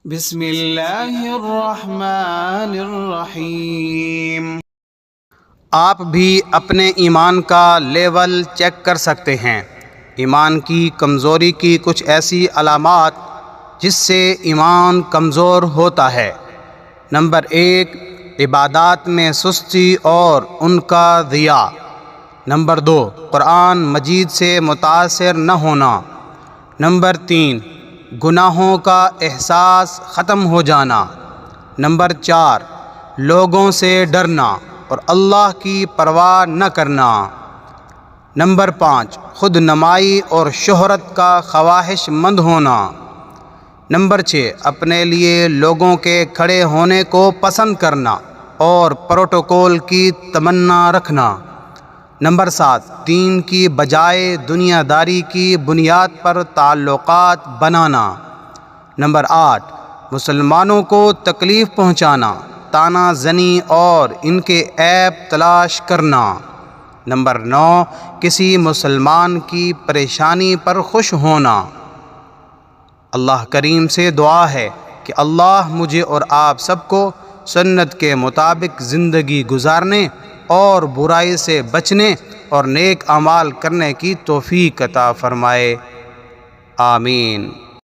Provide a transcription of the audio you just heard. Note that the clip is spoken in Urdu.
بسم اللہ الرحمن الرحیم۔ آپ بھی اپنے ایمان کا لیول چیک کر سکتے ہیں۔ ایمان کی کمزوری کی کچھ ایسی علامات جس سے ایمان کمزور ہوتا ہے۔ نمبر 1، عبادات میں سستی اور ان کا ضیاع۔ نمبر 2، قرآن مجید سے متاثر نہ ہونا۔ نمبر 3، گناہوں کا احساس ختم ہو جانا۔ نمبر 4، لوگوں سے ڈرنا اور اللہ کی پرواہ نہ کرنا۔ نمبر 5، خود نمائی اور شہرت کا خواہش مند ہونا۔ نمبر 6، اپنے لیے لوگوں کے کھڑے ہونے کو پسند کرنا اور پروٹوکول کی تمنا رکھنا۔ نمبر 7، دین کی بجائے دنیا داری کی بنیاد پر تعلقات بنانا۔ نمبر 8، مسلمانوں کو تکلیف پہنچانا، طعنہ زنی اور ان کے عیب تلاش کرنا۔ نمبر 9، کسی مسلمان کی پریشانی پر خوش ہونا۔ اللہ کریم سے دعا ہے کہ اللہ مجھے اور آپ سب کو سنت کے مطابق زندگی گزارنے اور برائی سے بچنے اور نیک اعمال کرنے کی توفیق عطا فرمائے۔ آمین۔